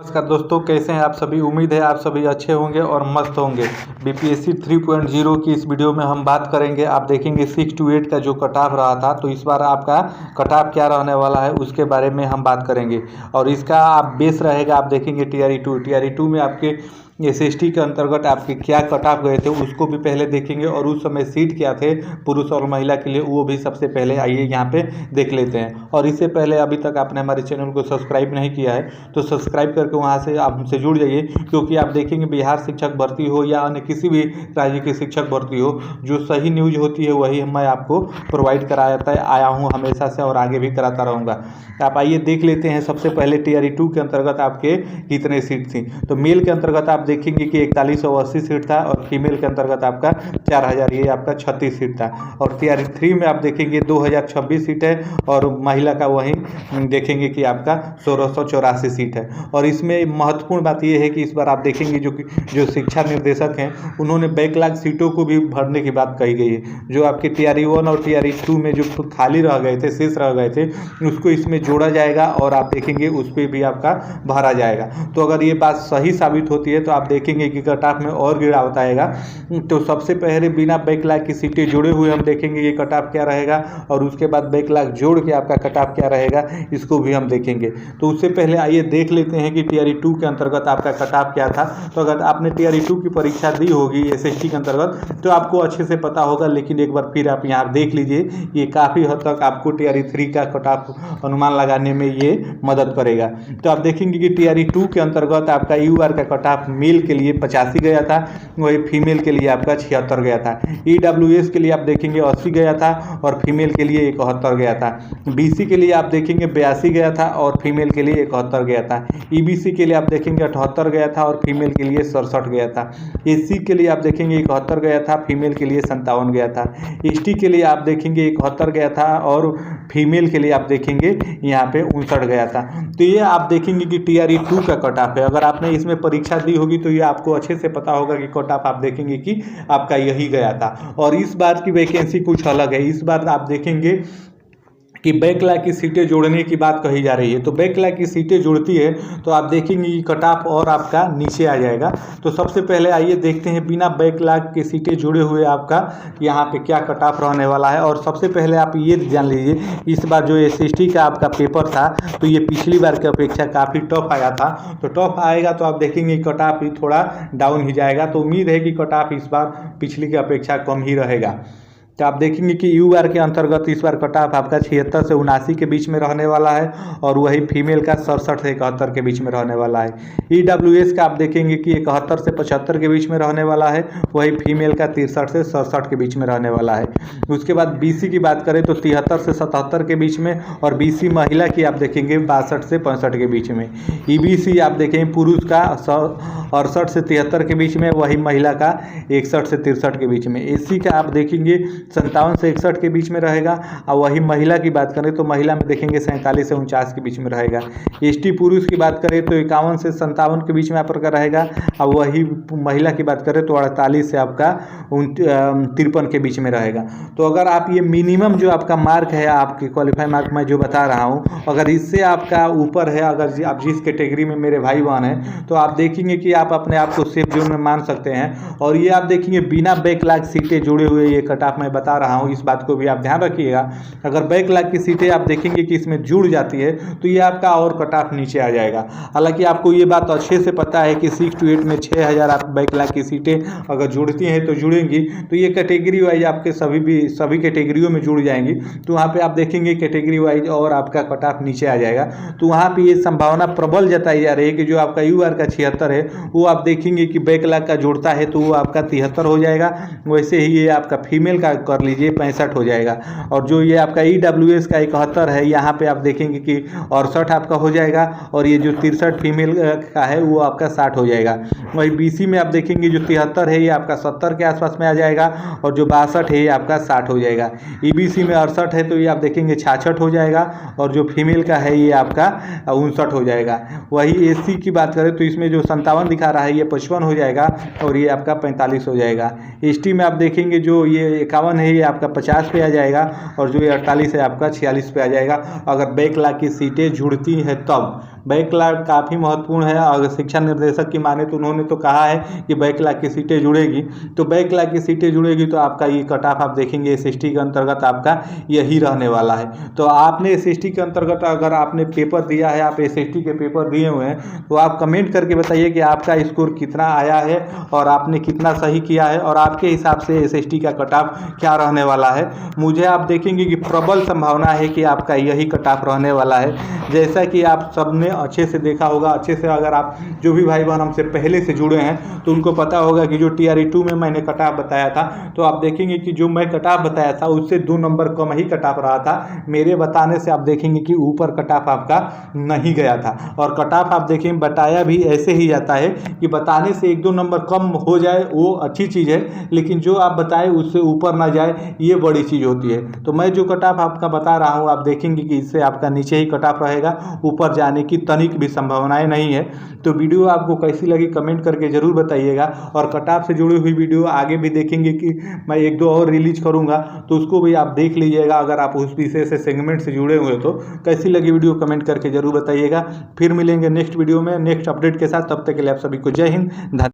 नमस्कार दोस्तों, कैसे हैं आप सभी। उम्मीद है आप सभी अच्छे होंगे और मस्त होंगे। बीपीएससी 3.0 की इस वीडियो में हम बात करेंगे। आप देखेंगे 6 to 8 का जो कट ऑफ रहा था, तो इस बार आपका कट ऑफ क्या रहने वाला है उसके बारे में हम बात करेंगे। और इसका आप बेस रहेगा, आप देखेंगे टीआरई 2 में आपके एसएसटी के अंतर्गत आपके क्या कट ऑफ गए थे उसको भी पहले देखेंगे, और उस समय सीट क्या थे पुरुष और महिला के लिए वो भी सबसे पहले आइए यहाँ पे देख लेते हैं। और इससे पहले अभी तक आपने हमारे चैनल को सब्सक्राइब नहीं किया है तो सब्सक्राइब करके वहाँ से आप हमसे जुड़ जाइए, क्योंकि आप देखेंगे बिहार शिक्षक भर्ती हो या अन्य किसी भी राज्य की शिक्षक भर्ती हो, जो सही न्यूज होती है वही मैं आपको प्रोवाइड कराता आया हूँ हमेशा से, और आगे भी कराता रहूँगा। आप आइए देख लेते हैं। सबसे पहले टीआरई 2 के अंतर्गत आपके कितने सीट थी। तो मेल के अंतर्गत आप देखेंगे कि 4180 सीट था, और फीमेल के अंतर्गत आपका 4000 ये आपका 36 सीट था। और टीआरई 3 में आप देखेंगे 2026 सीट है, और महिला का वहीं देखेंगे कि आपका 1684 सीट है। और इसमें महत्वपूर्ण बात यह है कि इस बार आप देखेंगे जो शिक्षा निर्देशक हैं उन्होंने बैकलॉग सीटों को भी भरने की बात कही गई है। जो आपके टीआरई 1 और टीआरई 2 में जो खाली रह गए थे, शेष रह गए थे, उसको इसमें जोड़ा जाएगा और आप देखेंगे उस पर भी आपका भरा जाएगा। तो अगर ये बात सही साबित होती है तो आप देखेंगे कि कट ऑफ में और गिरावट आएगा। तो सबसे पहले बिना बैकलॉग की सीटें जुड़े हुए हम देखेंगे ये कट ऑफ क्या रहेगा, और उसके बाद बैकलॉग जोड़ के आपका कट ऑफ क्या रहेगा इसको भी हम देखेंगे। तो उससे पहले आइए देख लेते हैं कि टीआरई 2 के अंतर्गत आपका कट ऑफ क्या था। तो अगर आपने टीआरई 2 की परीक्षा दी होगी एसएसटी के अंतर्गत तो आपको अच्छे से पता होगा, लेकिन एक बार फिर आप यहाँ देख लीजिए, ये काफ़ी हद तक आपको टीआरई 3 का कट ऑफ अनुमान लगाने में ये मदद करेगा। तो आप देखेंगे कि टीआरई 2 के अंतर्गत आपका यूआर का कट ऑफ मेल के लिए 85 गया था, वही फीमेल के लिए आपका 76 गया था। ईडब्ल्यूएस के लिए आप देखेंगे 80 गया था, और फीमेल के लिए 71 गया था। बीसी के लिए आप देखेंगे 82 गया था, और फीमेल के लिए 71 गया था। ईबीसी के लिए आप देखेंगे 78 गया था, और फीमेल के लिए 67 गया था। एससी के लिए आप देखेंगे 71 गया था, फीमेल के लिए 57 गया था। एसटी के लिए आप देखेंगे 71 गया था, और फीमेल के लिए आप देखेंगे यहाँ पे 59 गया था। तो ये आप देखेंगे कि टीआरई 2 का कट ऑफ है। अगर आपने इसमें परीक्षा दी होगी तो ये आपको अच्छे से पता होगा कि कट ऑफ आप देखेंगे कि आपका यही गया था। और इस बार की वैकेंसी कुछ अलग है। इस बार आप देखेंगे कि बैकलॉग की सीटें जोड़ने की बात कही जा रही है। तो बैकलॉग की सीटें जुड़ती है तो आप देखेंगे कि कट ऑफ और आपका नीचे आ जाएगा। तो सबसे पहले आइए देखते हैं बिना बैकलॉग की सीटें जुड़े हुए आपका यहाँ पे क्या कट ऑफ रहने वाला है। और सबसे पहले आप ये जान लीजिए, इस बार जो एसएसटी का आपका पेपर था तो ये पिछली बार की अपेक्षा काफ़ी टफ आया था। तो टफ आएगा तो आप देखेंगे कट ऑफ ही थोड़ा डाउन ही जाएगा। तो उम्मीद है कि कट ऑफ इस बार पिछली की अपेक्षा कम ही रहेगा। तो आप देखेंगे कि यूआर के अंतर्गत इस बार कट ऑफ आपका 76 से 79 के बीच में रहने वाला है, और वही फीमेल का 67 से 71 के बीच में रहने वाला है। ईडब्ल्यूएस का आप देखेंगे कि 71 से 75 के बीच में रहने वाला है, वही फीमेल का 63 से 67 के बीच में रहने वाला है। उसके बाद बीसी की बात करें तो 73 से 77 के बीच में, और बीसी महिला की आप देखेंगे 62 से 65 के बीच में। ईबीसी आप देखेंगे पुरुष का 68 से 73 के बीच में, वही महिला का 61 से 63 के बीच में। एससी का आप देखेंगे 57 से 61 के बीच में रहेगा, और वही महिला की बात करें तो महिला में देखेंगे 47 से 49 के बीच में रहेगा। एसटी पुरुष की बात करें तो 51 से 57 के बीच में आपका रहेगा, और वही महिला की बात करें तो 48 से आपका 53 के बीच में रहेगा। तो अगर आप ये मिनिमम जो आपका मार्क है, आपकी क्वालिफाई मार्क मैं जो बता रहा हूँ, अगर इससे आपका ऊपर है, अगर आप जिस कैटेगरी में मेरे भाई बहन हैं, तो आप देखेंगे कि आप अपने आप को सेफ जोन में मान सकते हैं। और ये आप देखेंगे बिना बैकलॉग सीटें जुड़े हुए ये कट ऑफ मैं बता रहा हूँ, इस बात को भी आप ध्यान रखिएगा। अगर बैकलॉग की सीटें आप देखेंगे कि इसमें जुड़ जाती है तो ये आपका और कट ऑफ नीचे आ जाएगा। हालांकि आपको ये बात अच्छे से पता है कि 6 to 8 में 6000 आप बैकलॉग की सीटें अगर जुड़ती हैं तो जुड़ेंगी, तो ये कैटेगरी वाइज आपके सभी कैटेगरियों में जुड़ जाएंगी। तो वहाँ पे आप देखेंगे कैटेगरी वाइज और आपका कट ऑफ नीचे आ जाएगा। तो वहाँ पे ये संभावना प्रबल जताई जा रही है कि जो आपका यूआर का 76 है वो आप देखेंगे कि बैकलॉग का जुड़ता है तो वो आपका 73 हो जाएगा। वैसे ही ये आपका फीमेल का कर लीजिए 65 हो जाएगा। और जो ये आपका ईडब्ल्यूएस का 71 है, यहाँ पे आप देखेंगे कि 68 आपका हो जाएगा, और ये जो 63 फीमेल का है वो आपका 60 हो जाएगा। वही बीसी में आप देखेंगे जो 73 है ये आपका 70 के आसपास में आ जाएगा, और जो 62 है ये आपका 60 हो जाएगा। ईबीसी में 68 है तो ये आप देखेंगे 66 हो जाएगा, और जो फीमेल का है ये आपका 59 हो जाएगा। वही एससी की बात करें तो इसमें जो 57 दिखा रहा है ये 55 हो जाएगा, और ये आपका 45 हो जाएगा। एसटी में आप देखेंगे जो ये 51 है ये आपका 50 पे आ जाएगा, और जो ये 48 है आपका 46 पे आ जाएगा, अगर बैकलॉग की सीटें जुड़ती हैं तब। बैकलॉग काफ़ी महत्वपूर्ण है। अगर शिक्षा निर्देशक की माने तो उन्होंने तो कहा है कि बैकलॉग की सीटें जुड़ेगी, तो बैकलॉग की सीटें जुड़ेगी तो आपका ये कट ऑफ आप देखेंगे SST के अंतर्गत आपका यही रहने वाला है। तो आपने SST के अंतर्गत अगर आपने पेपर दिया है, आप SST के पेपर दिए हुए हैं, तो आप कमेंट करके बताइए कि आपका स्कोर कितना आया है और आपने कितना सही किया है और आपके हिसाब से SST का कट ऑफ क्या रहने वाला है। मुझे आप देखेंगे कि प्रबल संभावना है कि आपका यही कट ऑफ रहने वाला है। जैसा कि आप सबने अच्छे से देखा होगा, अच्छे से अगर आप जो भी भाई बहन हमसे पहले से जुड़े हैं तो उनको पता होगा कि जो TRE 2 में मैंने कट ऑफ बताया था, तो आप देखेंगे कि जो मैं कट ऑफ बताया था उससे 2 नंबर कम ही कट ऑफ रहा था। मेरे बताने से आप देखेंगे कि ऊपर कट ऑफ आपका नहीं गया था। और कट ऑफ आप देखेंगे बताया भी ऐसे ही जाता है कि बताने से 1-2 नंबर कम हो जाए वो अच्छी चीज़ है, लेकिन जो आप बताए उससे ऊपर ना जाए ये बड़ी चीज़ होती है। तो मैं जो कट ऑफ आपका बता रहा हूँ आप देखेंगे कि इससे आपका नीचे ही कट ऑफ रहेगा, ऊपर जाने की तनिक भी संभावनाएं नहीं है। तो वीडियो आपको कैसी लगी कमेंट करके ज़रूर बताइएगा। और कट ऑफ से जुड़ी हुई वीडियो आगे भी देखेंगे कि मैं 1-2 और रिलीज करूँगा, तो उसको भी आप देख लीजिएगा अगर आप उस विषय से सेगमेंट से जुड़े हुए। तो कैसी लगी वीडियो कमेंट करके ज़रूर बताइएगा। फिर मिलेंगे नेक्स्ट वीडियो में नेक्स्ट अपडेट के साथ, तब तक के लिए आप सभी को जय हिंद, धन्यवाद।